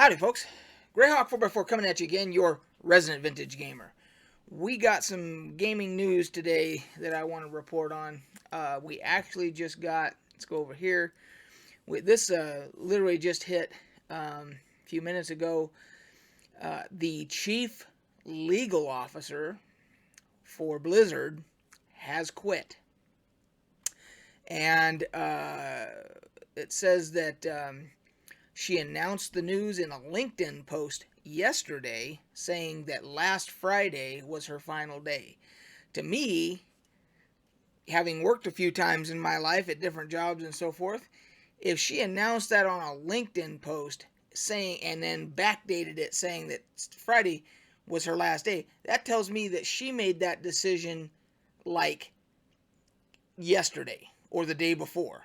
Howdy, folks. Greyhawk 4x4 coming at you again, your resident vintage gamer. We got some gaming news today that I want to report on. We actually just got, let's go over here. This literally just hit a few minutes ago. The chief legal officer for Blizzard has quit. And it says that she announced the news in a LinkedIn post yesterday saying that last Friday was her final day. To me, having worked a few times in my life at different jobs and so forth, if she announced that on a LinkedIn post saying and then backdated it saying that Friday was her last day, that tells me that she made that decision like yesterday or the day before.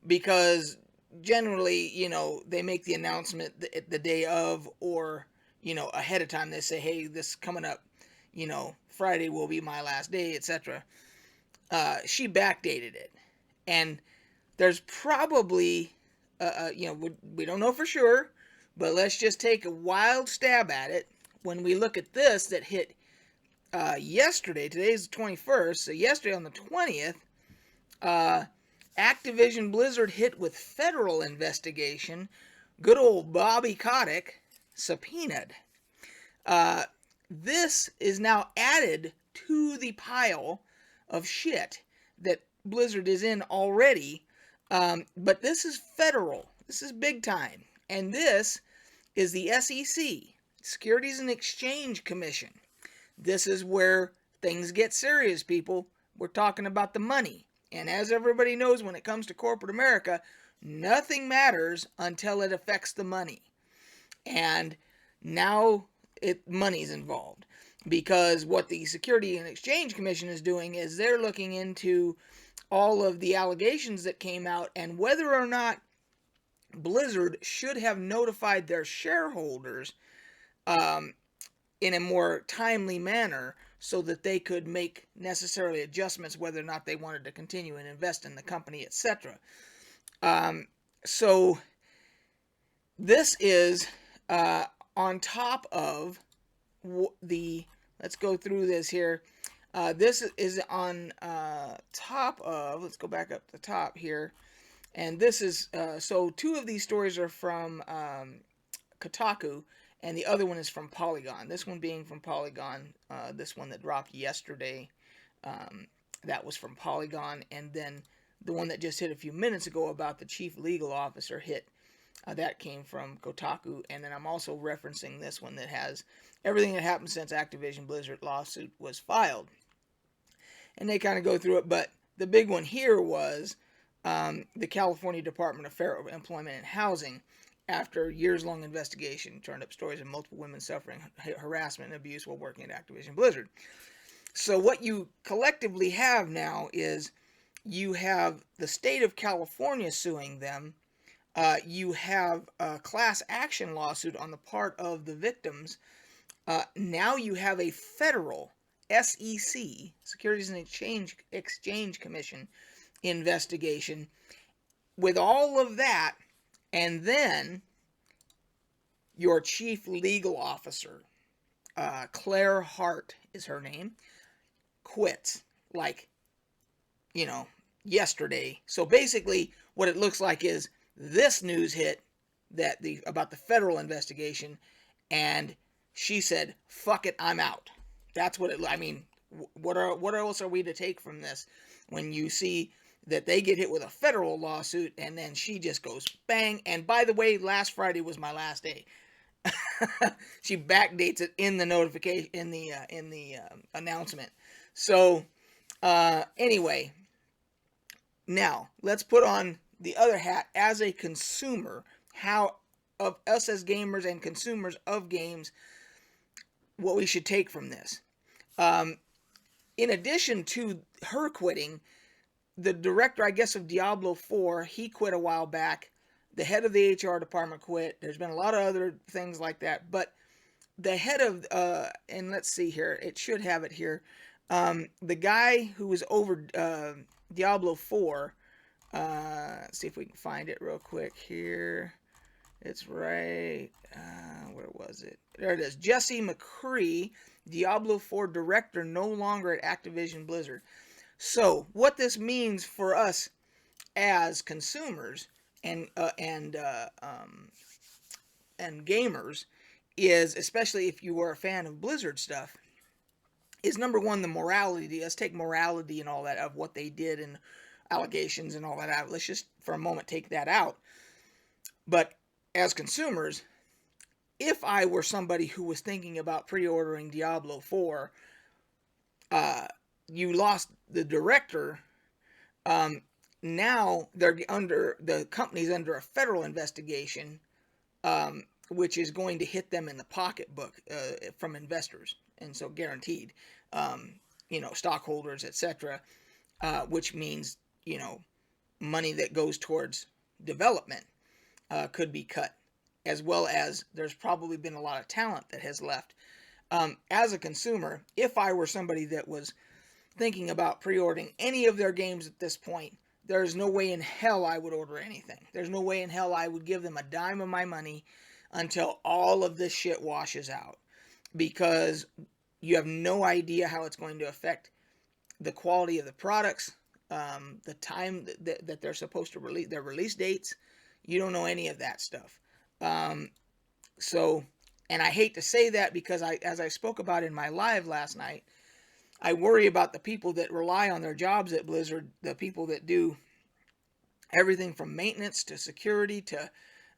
Because generally, they make the announcement the day of or, ahead of time. They say, hey, this coming up, Friday will be my last day, etc. She backdated it. And there's probably, we don't know for sure, but let's just take a wild stab at it. When we look at this that hit yesterday, today's the 21st, so yesterday on the 20th, Activision Blizzard hit with federal investigation. Good old Bobby Kotick subpoenaed. This is now added to the pile of shit that Blizzard is in already. But this is federal. This is big time. And this is the SEC, Securities and Exchange Commission. This is where things get serious, people. We're talking about the money. And as everybody knows, when it comes to corporate America, nothing matters until it affects the money. And now money's involved. Because what the Security and Exchange Commission is doing is they're looking into all of the allegations that came out and whether or not Blizzard should have notified their shareholders in a more timely manner so that they could make necessarily adjustments whether or not they wanted to continue and invest in the company, etc. So this is on top of let's go through this here. This is on top of, let's go back up to the top here. And this is, so two of these stories are from Kotaku, and the other one is from Polygon. This one being from Polygon, this one that dropped yesterday, that was from Polygon. And then the one that just hit a few minutes ago about the chief legal officer hit, that came from Kotaku. And then I'm also referencing this one that has everything that happened since Activision Blizzard lawsuit was filed. And they kind of go through it, but the big one here was the California Department of Fair Employment and Housing, after years-long investigation, turned up stories of multiple women suffering harassment and abuse while working at Activision Blizzard. So what you collectively have now is you have the state of California suing them. You have a class action lawsuit on the part of the victims. Now you have a federal SEC, Securities and Exchange Commission, investigation with all of that. And then your chief legal officer, Claire Hart is her name, quits like, yesterday. So basically what it looks like is this news hit about the federal investigation, and she said, fuck it, I'm out. That's what what else are we to take from this when you see that they get hit with a federal lawsuit and then she just goes bang. And by the way, last Friday was my last day. She backdates it in the notification, in the announcement. So anyway, now let's put on the other hat as a consumer, how of us as gamers and consumers of games, what we should take from this. In addition to her quitting, the director, I guess, of Diablo 4, he quit a while back. The head of the HR department quit. There's been a lot of other things like that. But the head of, and let's see here, it should have it here. The guy who was over Diablo 4, let's see if we can find it real quick here. It's right. Where was it? There it is. Jesse McCree, Diablo 4 director, no longer at Activision Blizzard. So, what this means for us as consumers and and gamers is, especially if you were a fan of Blizzard stuff, is number one the morality. Let's take morality and all that of what they did and allegations and all that out. Let's just for a moment take that out. But as consumers, if I were somebody who was thinking about pre-ordering Diablo 4, you lost the director. Now they're under the company's under a federal investigation, which is going to hit them in the pocketbook from investors, and so guaranteed, stockholders, etc. Which means money that goes towards development could be cut, as well as there's probably been a lot of talent that has left. As a consumer, if I were somebody that was thinking about pre-ordering any of their games at this point, there's no way in hell I would order anything. There's no way in hell I would give them a dime of my money until all of this shit washes out, because you have no idea how it's going to affect the quality of the products, the time that they're supposed to release, their release dates. You don't know any of that stuff. So, and I hate to say that because as I spoke about in my live last night, I worry about the people that rely on their jobs at Blizzard, the people that do everything from maintenance to security to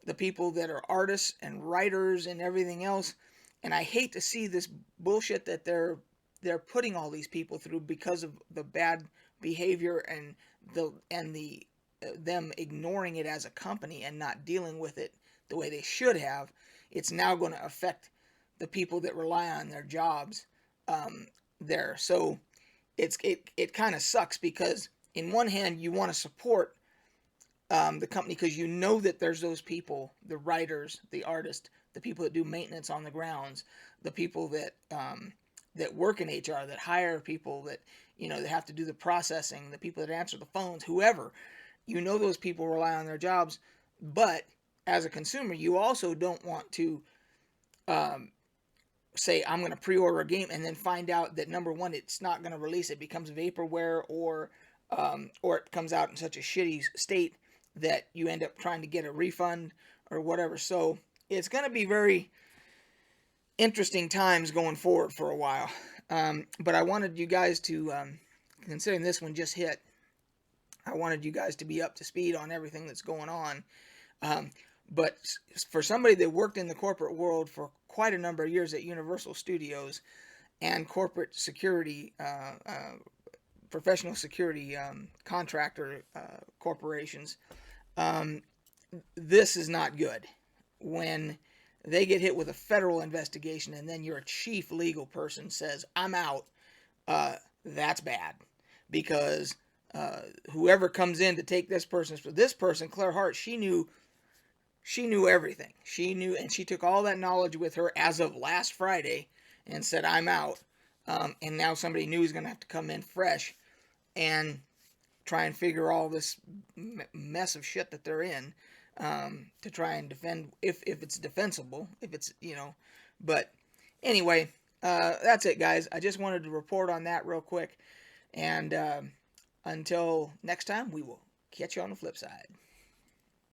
the people that are artists and writers and everything else. And I hate to see this bullshit that they're putting all these people through because of the bad behavior and them ignoring it as a company and not dealing with it the way they should have. It's now going to affect the people that rely on their jobs there. So it kind of sucks because in one hand you want to support the company because you know that there's those people, the writers, the artists, the people that do maintenance on the grounds, the people that work in HR, that hire people, that that have to do the processing, the people that answer the phones, whoever. Those people rely on their jobs, but as a consumer, you also don't want to say I'm going to pre-order a game and then find out that number one, it's not going to release. It becomes vaporware, or it comes out in such a shitty state that you end up trying to get a refund or whatever. So it's going to be very interesting times going forward for a while. But I wanted you guys to, considering this one just hit, I wanted you guys to be up to speed on everything that's going on. But for somebody that worked in the corporate world for quite a number of years at Universal Studios and corporate security, professional security contractor corporations, this is not good. When they get hit with a federal investigation and then your chief legal person says, I'm out, that's bad. Because whoever comes in to take this person, Claire Hart, she knew everything. She knew, and she took all that knowledge with her as of last Friday and said, I'm out. And now somebody new is going to have to come in fresh and try and figure all this mess of shit that they're in, to try and defend, if it's defensible, if it's, but anyway, that's it, guys. I just wanted to report on that real quick. And until next time, we will catch you on the flip side.